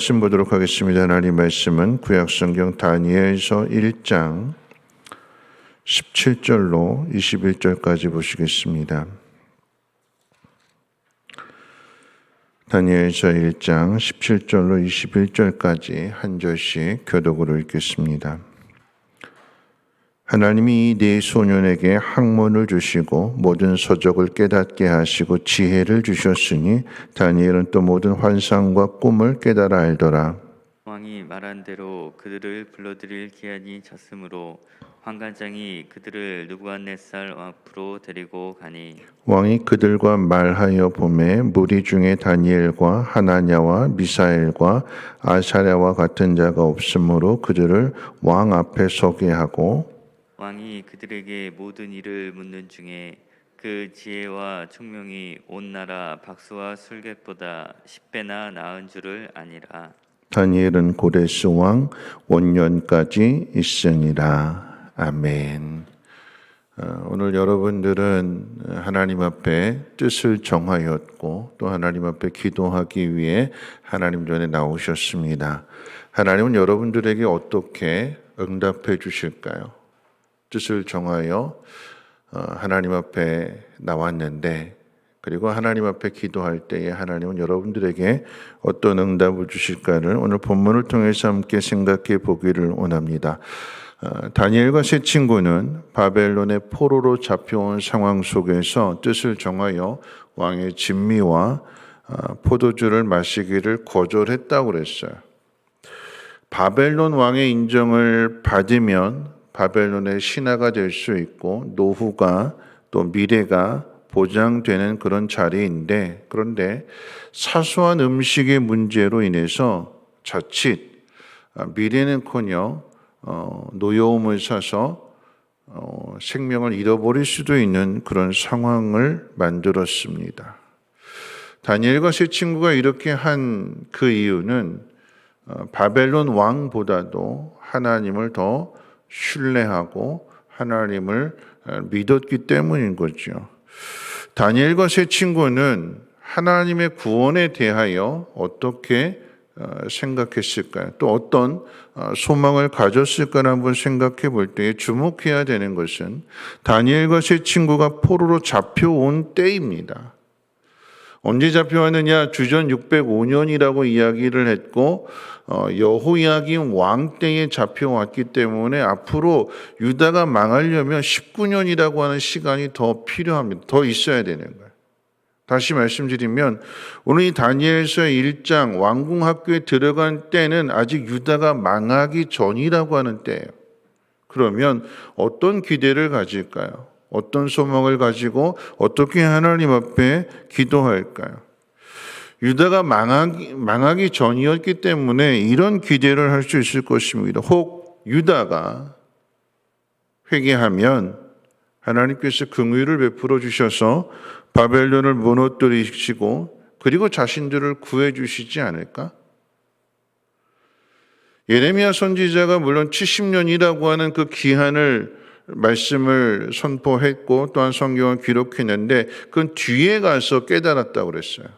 말씀 보도록 하겠습니다. 하나님 말씀은 구약성경 다니엘서 1장 17절로 21절까지 보시겠습니다. 다니엘서 1장 17절로 21절까지 한 절씩 교독으로 읽겠습니다. 하나님이 이 네 소년에게 학문을 주시고 모든 서적을 깨닫게 하시고 지혜를 주셨으니 다니엘은 또 모든 환상과 꿈을 깨달아 알더라. 왕이 말한 대로 그들을 불러들일 기한이 찼으므로 환관장이 그들을 느부갓네살 앞으로 데리고 가니 왕이 그들과 말하여 보매 무리 중에 다니엘과 하나냐와 미사엘과 아사랴와 같은 자가 없으므로 그들을 왕 앞에 서게 하고 왕이 그들에게 모든 일을 묻는 중에 그 지혜와 총명이 온 나라 박수와 술객보다 10배나 나은 줄을 아니라. 다니엘은 고레스 왕 원년까지 있으니라. 아멘. 오늘 여러분들은 하나님 앞에 뜻을 정하였고 또 하나님 앞에 기도하기 위해 하나님 전에 나오셨습니다. 하나님은 여러분들에게 어떻게 응답해 주실까요? 뜻을 정하여 하나님 앞에 나왔는데 그리고 하나님 앞에 기도할 때에 하나님은 여러분들에게 어떤 응답을 주실까를 오늘 본문을 통해서 함께 생각해 보기를 원합니다. 다니엘과 세 친구는 바벨론의 포로로 잡혀온 상황 속에서 뜻을 정하여 왕의 진미와 포도주를 마시기를 거절했다고 그랬어요. 바벨론 왕의 인정을 받으면 바벨론의 신하가 될 수 있고 노후가 또 미래가 보장되는 그런 자리인데 그런데 사소한 음식의 문제로 인해서 자칫 미래는커녕 노여움을 사서 생명을 잃어버릴 수도 있는 그런 상황을 만들었습니다. 다니엘과 세 친구가 이렇게 한 그 이유는 바벨론 왕보다도 하나님을 더 신뢰하고 하나님을 믿었기 때문인 거죠. 다니엘과 세 친구는 하나님의 구원에 대하여 어떻게 생각했을까요? 또 어떤 소망을 가졌을까를 한번 생각해 볼 때 주목해야 되는 것은 다니엘과 세 친구가 포로로 잡혀온 때입니다. 언제 잡혀왔느냐? 주전 605년이라고 이야기를 했고 여호야김 왕 때에 잡혀왔기 때문에 앞으로 유다가 망하려면 19년이라고 하는 시간이 더 필요합니다. 더 있어야 되는 거예요. 다시 말씀드리면 오늘 이 다니엘서 1장 왕궁학교에 들어간 때는 아직 유다가 망하기 전이라고 하는 때예요. 그러면 어떤 기대를 가질까요? 어떤 소망을 가지고 어떻게 하나님 앞에 기도할까요? 유다가 망하기 전이었기 때문에 이런 기대를 할 수 있을 것입니다. 혹 유다가 회개하면 하나님께서 긍휼을 베풀어 주셔서 바벨론을 무너뜨리시고 그리고 자신들을 구해 주시지 않을까? 예레미야 선지자가 물론 70년이라고 하는 그 기한을 말씀을 선포했고 또한 성경을 기록했는데 그건 뒤에 가서 깨달았다고 그랬어요.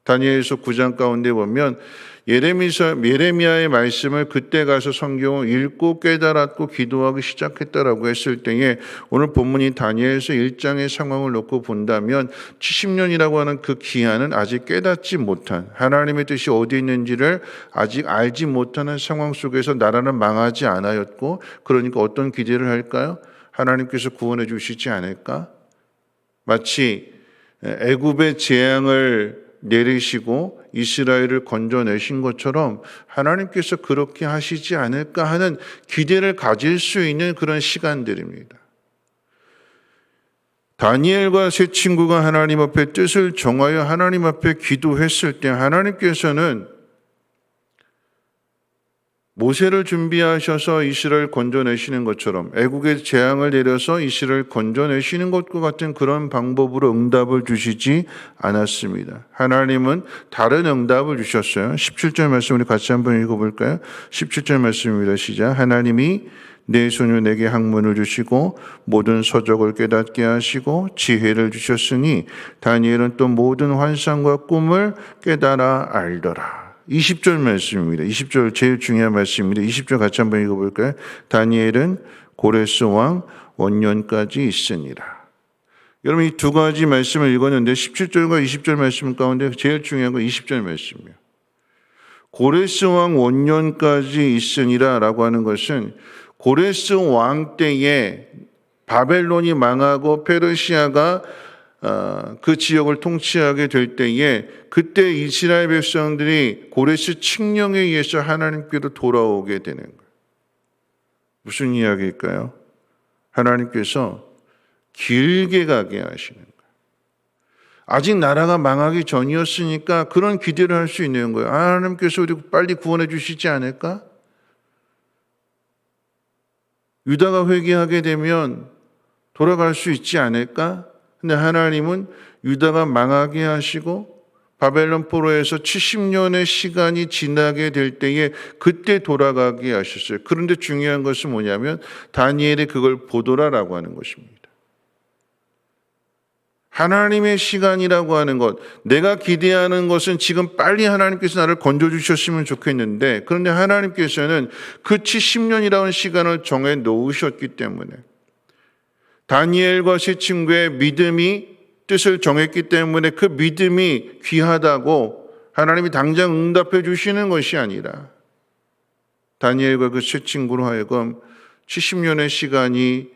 다니엘서 9장 가운데 보면 예레미야의 말씀을 그때 가서 성경을 읽고 깨달았고 기도하기 시작했다라고 했을 때에 오늘 본문이 다니엘서 1장의 상황을 놓고 본다면 70년이라고 하는 그 기한은 아직 깨닫지 못한 하나님의 뜻이 어디 있는지를 아직 알지 못하는 상황 속에서 나라는 망하지 않았고 그러니까 어떤 기대를 할까요? 하나님께서 구원해 주시지 않을까? 마치 애굽의 재앙을 내리시고 이스라엘을 건져내신 것처럼 하나님께서 그렇게 하시지 않을까 하는 기대를 가질 수 있는 그런 시간들입니다. 다니엘과 세 친구가 하나님 앞에 뜻을 정하여 하나님 앞에 기도했을 때 하나님께서는 모세를 준비하셔서 이스라엘 건져내시는 것처럼 애국의 재앙을 내려서 이스라엘 건져내시는 것과 같은 그런 방법으로 응답을 주시지 않았습니다. 하나님은 다른 응답을 주셨어요. 17절 말씀 우리 같이 한번 읽어볼까요? 17절 말씀입니다. 시작. 하나님이 네 소년에게 학문을 주시고 모든 서적을 깨닫게 하시고 지혜를 주셨으니 다니엘은 또 모든 환상과 꿈을 깨달아 알더라. 20절 말씀입니다. 20절 제일 중요한 말씀입니다. 20절 같이 한번 읽어볼까요? 다니엘은 고레스 왕 원년까지 있으니라. 여러분 이 두 가지 말씀을 읽었는데 17절과 20절 말씀 가운데 제일 중요한 건 20절 말씀이에요. 고레스 왕 원년까지 있으니라 라고 하는 것은 고레스 왕 때에 바벨론이 망하고 페르시아가 그 지역을 통치하게 될 때에 그때 이스라엘 백성들이 고레스 칙령에 의해서 하나님께로 돌아오게 되는 거예요. 무슨 이야기일까요? 하나님께서 길게 가게 하시는 거예요. 아직 나라가 망하기 전이었으니까 그런 기대를 할 수 있는 거예요. 하나님께서 우리 빨리 구원해 주시지 않을까? 유다가 회개하게 되면 돌아갈 수 있지 않을까? 근데 하나님은 유다가 망하게 하시고 바벨론 포로에서 70년의 시간이 지나게 될 때에 그때 돌아가게 하셨어요. 그런데 중요한 것은 뭐냐면 다니엘이 그걸 보더라라고 하는 것입니다. 하나님의 시간이라고 하는 것, 내가 기대하는 것은 지금 빨리 하나님께서 나를 건져주셨으면 좋겠는데 그런데 하나님께서는 그 70년이라는 시간을 정해 놓으셨기 때문에 다니엘과 세 친구의 믿음이 뜻을 정했기 때문에 그 믿음이 귀하다고 하나님이 당장 응답해 주시는 것이 아니라 다니엘과 그 세 친구로 하여금 70년의 시간이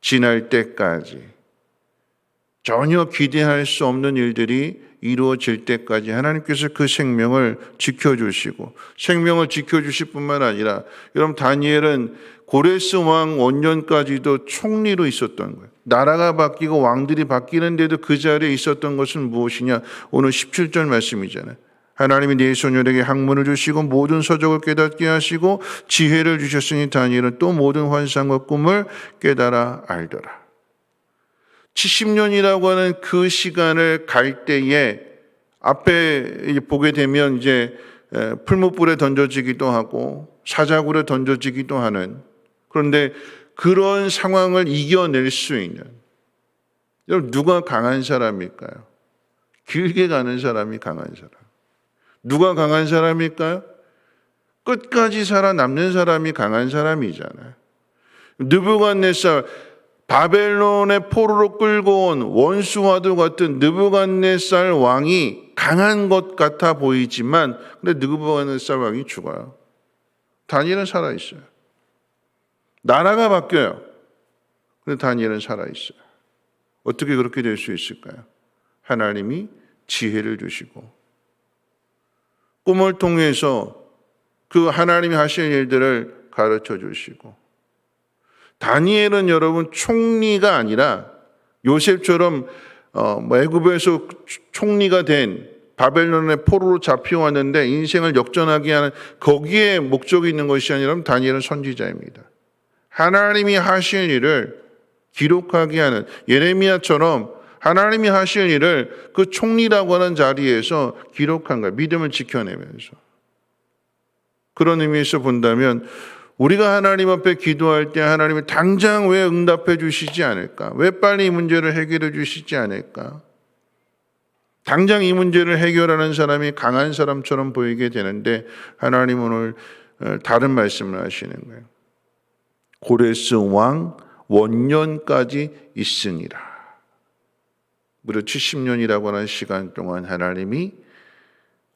지날 때까지 전혀 기대할 수 없는 일들이 이루어질 때까지 하나님께서 그 생명을 지켜주시고 생명을 지켜주실 뿐만 아니라 여러분 다니엘은 고레스 왕 원년까지도 총리로 있었던 거예요. 나라가 바뀌고 왕들이 바뀌는데도 그 자리에 있었던 것은 무엇이냐? 오늘 17절 말씀이잖아요. 하나님이 네 소년에게 학문을 주시고 모든 서적을 깨닫게 하시고 지혜를 주셨으니 다니엘은 또 모든 환상과 꿈을 깨달아 알더라. 70년이라고 하는 그 시간을 갈 때에 앞에 보게 되면 이제 풀무불에 던져지기도 하고 사자굴에 던져지기도 하는 그런데 그런 상황을 이겨낼 수 있는 여러분 누가 강한 사람일까요? 길게 가는 사람이 강한 사람. 누가 강한 사람일까요? 끝까지 살아남는 사람이 강한 사람이잖아요. 느부갓네살 바벨론의 포로로 끌고 온 원수와도 같은 느부갓네살 왕이 강한 것 같아 보이지만 근데 느부갓네살 왕이 죽어요. 다니엘은 살아있어요. 나라가 바뀌어요. 근데 다니엘은 살아있어요. 어떻게 그렇게 될 수 있을까요? 하나님이 지혜를 주시고 꿈을 통해서 그 하나님이 하실 일들을 가르쳐 주시고 다니엘은 여러분 총리가 아니라 요셉처럼 애굽에서 총리가 된 바벨론의 포로로 잡혀왔는데 인생을 역전하게 하는 거기에 목적이 있는 것이 아니라 다니엘은 선지자입니다. 하나님이 하실 일을 기록하게 하는 예레미야처럼 하나님이 하실 일을 그 총리라고 하는 자리에서 기록한 거예요. 믿음을 지켜내면서. 그런 의미에서 본다면 우리가 하나님 앞에 기도할 때 하나님이 당장 왜 응답해 주시지 않을까? 왜 빨리 이 문제를 해결해 주시지 않을까? 당장 이 문제를 해결하는 사람이 강한 사람처럼 보이게 되는데 하나님은 오늘 다른 말씀을 하시는 거예요. 고레스 왕 원년까지 있으니라. 무려 70년이라고 하는 시간 동안 하나님이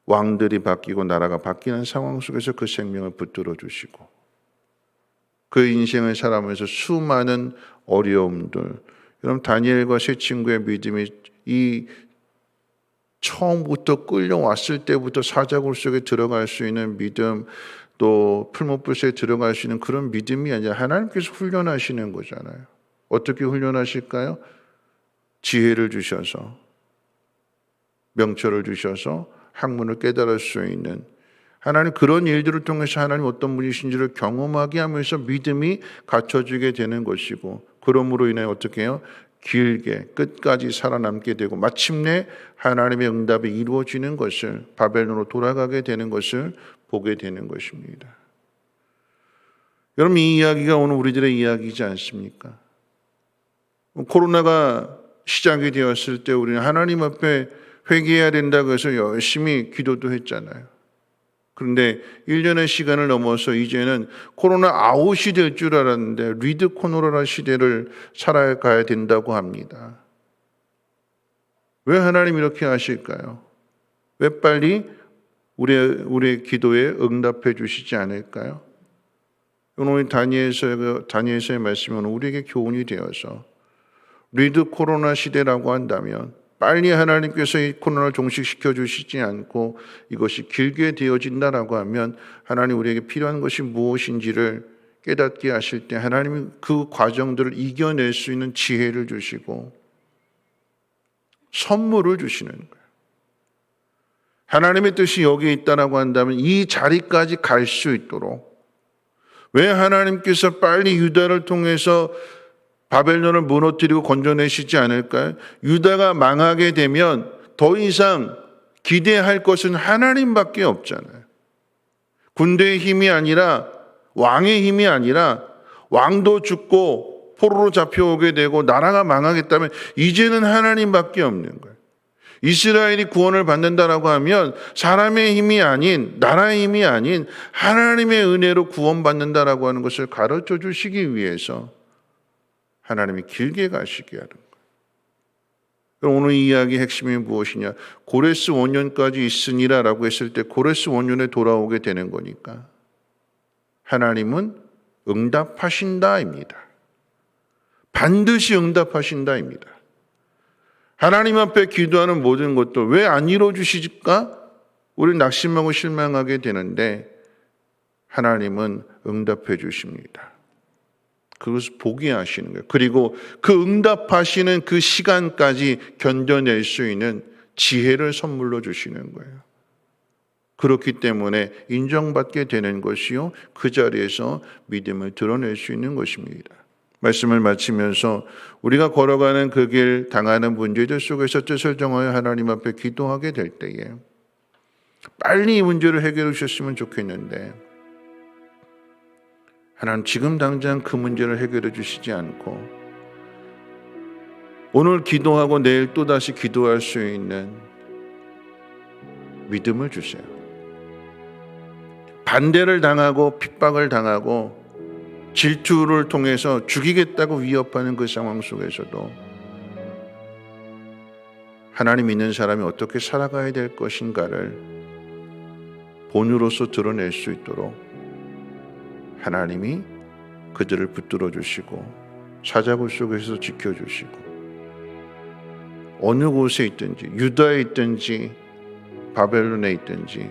왕들이 바뀌고 나라가 바뀌는 상황 속에서 그 생명을 붙들어 주시고 그 인생을 살아가면서 수많은 어려움들 여러분 다니엘과 세 친구의 믿음이 이 처음부터 끌려왔을 때부터 사자굴 속에 들어갈 수 있는 믿음 또 풀무불 속에 들어갈 수 있는 그런 믿음이 아니라 하나님께서 훈련하시는 거잖아요. 어떻게 훈련하실까요? 지혜를 주셔서 명철을 주셔서 학문을 깨달을 수 있는 하나님 그런 일들을 통해서 하나님 어떤 분이신지를 경험하게 하면서 믿음이 갖춰지게 되는 것이고 그러므로 인해 어떻게 해요? 길게 끝까지 살아남게 되고 마침내 하나님의 응답이 이루어지는 것을 바벨론으로 돌아가게 되는 것을 보게 되는 것입니다. 여러분 이 이야기가 오늘 우리들의 이야기이지 않습니까? 코로나가 시작이 되었을 때 우리는 하나님 앞에 회개해야 된다고 해서 열심히 기도도 했잖아요. 그런데 1년의 시간을 넘어서 이제는 코로나 아웃이 될 줄 알았는데 리드 코로나 시대를 살아가야 된다고 합니다. 왜 하나님 이렇게 하실까요? 왜 빨리 우리의 기도에 응답해 주시지 않을까요? 오늘 다니엘서의 말씀은 우리에게 교훈이 되어서 리드 코로나 시대라고 한다면 빨리 하나님께서 이 코로나를 종식시켜 주시지 않고 이것이 길게 되어진다라고 하면 하나님 우리에게 필요한 것이 무엇인지를 깨닫게 하실 때 하나님이 그 과정들을 이겨낼 수 있는 지혜를 주시고 선물을 주시는 거예요. 하나님의 뜻이 여기에 있다라고 한다면 이 자리까지 갈 수 있도록 왜 하나님께서 빨리 유다를 통해서 바벨론을 무너뜨리고 건져내시지 않을까요? 유다가 망하게 되면 더 이상 기대할 것은 하나님밖에 없잖아요. 군대의 힘이 아니라 왕의 힘이 아니라 왕도 죽고 포로로 잡혀오게 되고 나라가 망하겠다면 이제는 하나님밖에 없는 거예요. 이스라엘이 구원을 받는다라고 하면 사람의 힘이 아닌 나라의 힘이 아닌 하나님의 은혜로 구원받는다라고 하는 것을 가르쳐 주시기 위해서 하나님이 길게 가시게 하는 거예요. 그럼 오늘 이 이야기의 핵심이 무엇이냐? 고레스 원년까지 있으니라 라고 했을 때 고레스 원년에 돌아오게 되는 거니까 하나님은 응답하신다입니다. 반드시 응답하신다입니다. 하나님 앞에 기도하는 모든 것도 왜 안 이루어주실까? 우리는 낙심하고 실망하게 되는데 하나님은 응답해 주십니다. 그것을 보게 하시는 거예요. 그리고 그 응답하시는 그 시간까지 견뎌낼 수 있는 지혜를 선물로 주시는 거예요. 그렇기 때문에 인정받게 되는 것이요. 그 자리에서 믿음을 드러낼 수 있는 것입니다. 말씀을 마치면서 우리가 걸어가는 그 길 당하는 문제들 속에서 뜻을 정하여 하나님 앞에 기도하게 될 때에 빨리 이 문제를 해결해 주셨으면 좋겠는데 하나님 지금 당장 그 문제를 해결해 주시지 않고 오늘 기도하고 내일 또다시 기도할 수 있는 믿음을 주세요. 반대를 당하고 핍박을 당하고 질투를 통해서 죽이겠다고 위협하는 그 상황 속에서도 하나님 믿는 사람이 어떻게 살아가야 될 것인가를 본으로서 드러낼 수 있도록 하나님이 그들을 붙들어 주시고 사자굴 속에서 지켜주시고 어느 곳에 있든지 유다에 있든지 바벨론에 있든지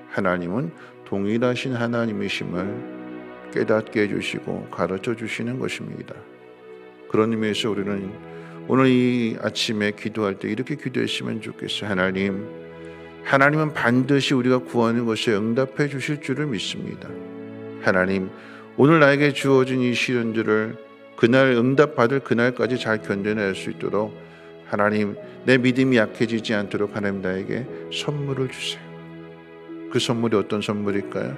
하나님은 동일하신 하나님이심을 깨닫게 해주시고 가르쳐 주시는 것입니다. 그런 의미에서 우리는 오늘 이 아침에 기도할 때 이렇게 기도했으면 좋겠어요. 하나님은 반드시 우리가 구하는 것에 응답해 주실 줄을 믿습니다. 하나님, 오늘 나에게 주어진 이 시련들을 그날 응답받을 그날까지 잘 견뎌낼 수 있도록 하나님, 내 믿음이 약해지지 않도록 하나님 나에게 선물을 주세요. 그 선물이 어떤 선물일까요?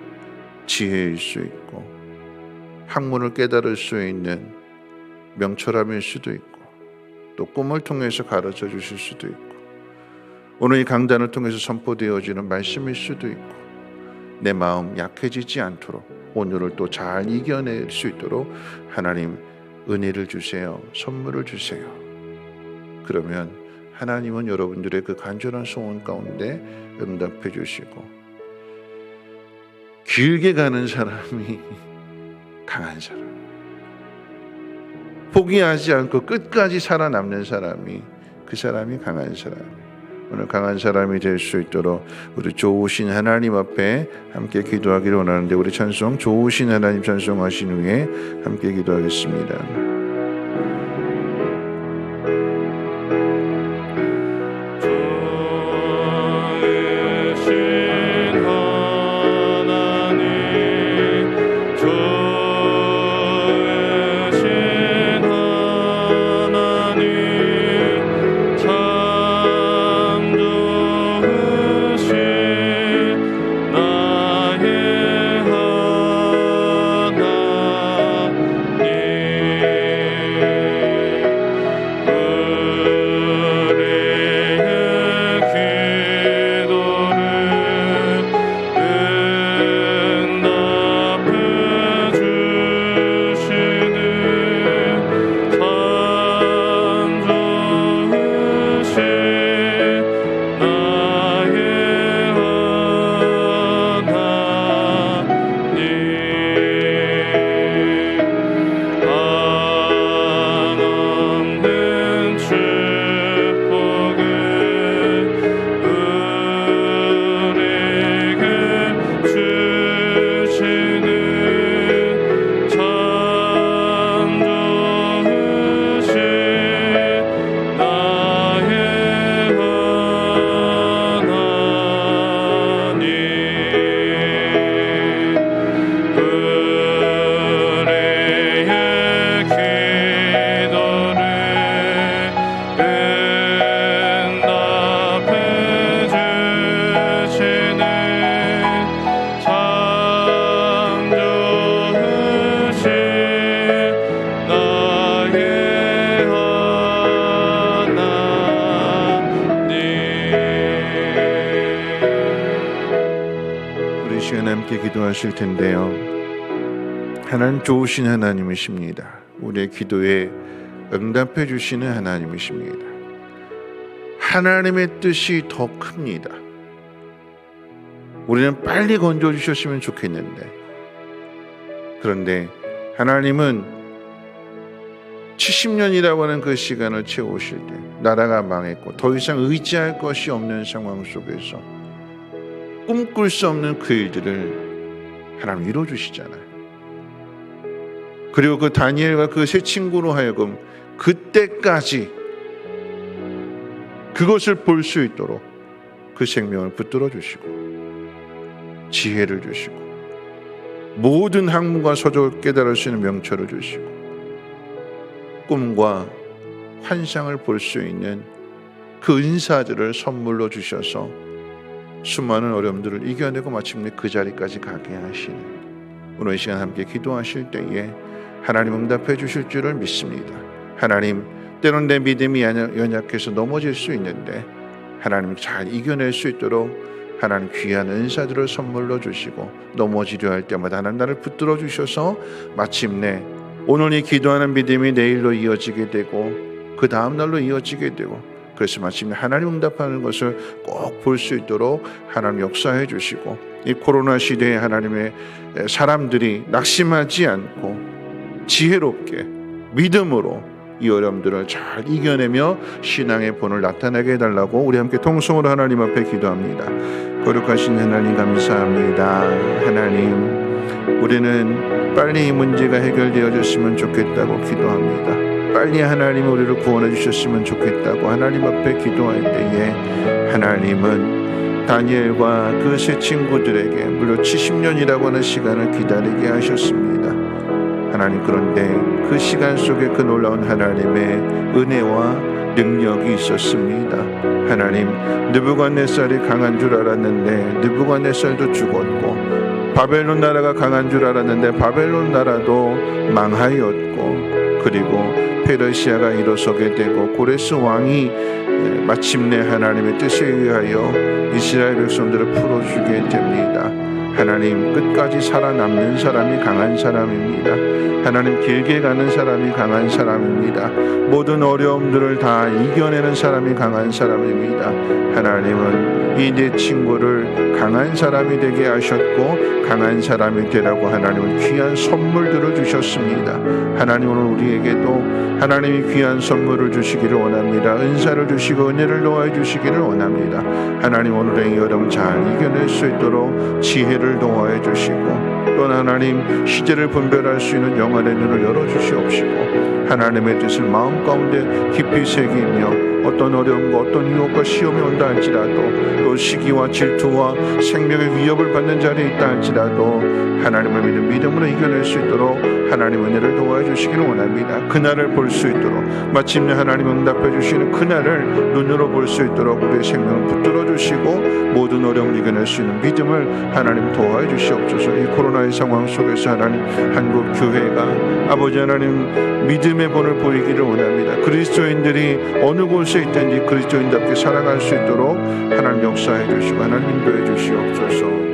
지혜일 수 있고 학문을 깨달을 수 있는 명철함일 수도 있고 또 꿈을 통해서 가르쳐 주실 수도 있고 오늘 이 강단을 통해서 선포되어지는 말씀일 수도 있고 내 마음 약해지지 않도록 오늘을 또 잘 이겨낼 수 있도록 하나님 은혜를 주세요. 선물을 주세요. 그러면 하나님은 여러분들의 그 간절한 소원 가운데 응답해 주시고 길게 가는 사람이 강한 사람, 포기하지 않고 끝까지 살아남는 사람이 그 사람이 강한 사람. 오늘 강한 사람이 될 수 있도록 우리 좋으신 하나님 앞에 함께 기도하기를 원하는데 우리 찬송 좋으신 하나님 찬송하신 후에 함께 기도하겠습니다. 우리 시간 함께 기도하실 텐데요. 하나님 좋으신 하나님이십니다. 우리의 기도에 응답해 주시는 하나님이십니다. 하나님의 뜻이 더 큽니다. 우리는 빨리 건져 주셨으면 좋겠는데, 그런데 하나님은 70년이라고 하는 그 시간을 채우실 때 나라가 망했고 더 이상 의지할 것이 없는 상황 속에서 꿈꿀 수 없는 그 일들을 하나님 이루어주시잖아요. 그리고 그 다니엘과 그 세 친구로 하여금 그때까지 그것을 볼 수 있도록 그 생명을 붙들어 주시고 지혜를 주시고 모든 학문과 서적을 깨달을 수 있는 명철을 주시고 꿈과 환상을 볼 수 있는 그 은사들을 선물로 주셔서 수많은 어려움들을 이겨내고 마침내 그 자리까지 가게 하시는, 오늘 이 시간 함께 기도하실 때에 하나님 응답해 주실 줄을 믿습니다. 하나님, 때론 내 믿음이 연약해서 넘어질 수 있는데 하나님 잘 이겨낼 수 있도록 하나님 귀한 은사들을 선물로 주시고 넘어지려 할 때마다 하나님 나를 붙들어 주셔서 마침내 오늘 이 기도하는 믿음이 내일로 이어지게 되고 그 다음 날로 이어지게 되고, 그래서 마침내 하나님 응답하는 것을 꼭 볼 수 있도록 하나님 역사해 주시고, 이 코로나 시대에 하나님의 사람들이 낙심하지 않고 지혜롭게 믿음으로 이 어려움들을 잘 이겨내며 신앙의 본을 나타내게 해달라고 우리 함께 통성으로 하나님 앞에 기도합니다. 거룩하신 하나님 감사합니다. 하나님, 우리는 빨리 이 문제가 해결되어졌으면 좋겠다고 기도합니다. 빨리 하나님 우리를 구원해 주셨으면 좋겠다고 하나님 앞에 기도할 때에 하나님은 다니엘과 그 세 친구들에게 무려 70년이라고 하는 시간을 기다리게 하셨습니다. 하나님, 그런데 그 시간 속에 그 놀라운 하나님의 은혜와 능력이 있었습니다. 하나님, 느부갓네살이 강한 줄 알았는데 느부갓네살도 죽었고, 바벨론 나라가 강한 줄 알았는데 바벨론 나라도 망하였고, 그리고 페르시아가 일어서게 되고 고레스 왕이 마침내 하나님의 뜻에 의하여 이스라엘 백성들을 풀어주게 됩니다. 하나님, 끝까지 살아남는 사람이 강한 사람입니다. 하나님, 길게 가는 사람이 강한 사람입니다. 모든 어려움들을 다 이겨내는 사람이 강한 사람입니다. 하나님은 이 네 친구를 강한 사람이 되게 하셨고 강한 사람이 되라고 하나님은 귀한 선물들을 주셨습니다. 하나님, 오늘 우리에게도 하나님이 귀한 선물을 주시기를 원합니다. 은사를 주시고 은혜를 놓아 주시기를 원합니다. 하나님, 오늘의 이 어려움 잘 이겨낼 수 있도록 지혜를 도와해 주시고, 또 하나님 시대를 분별할 수 있는 영안의 눈을 열어주시옵시고, 하나님의 뜻을 마음 가운데 깊이 새기며 어떤 어려움과 어떤 유혹과 시험이 온다 할지라도, 또 시기와 질투와 생명의 위협을 받는 자리에 있다 할지라도 하나님을 믿는 믿음으로 이겨낼 수 있도록 하나님 은혜를 도와해 주시기를 원합니다. 그날을 볼 수 있도록, 마침내 하나님 응답해 주시는 그날을 눈으로 볼 수 있도록 우리의 생명을 붙들어 주시고 모든 어려움을 이겨낼 수 있는 믿음을 하나님 도와해 주시옵소서. 이 코로나의 상황 속에서 하나님, 한국 교회가 아버지 하나님 믿음의 본을 보이기를 원합니다. 그리스도인들이 어느 곳에 있든지 그리스도인답게 살아갈 수 있도록 하나님 역사해 주시고 하나님 인도해 주시옵소서.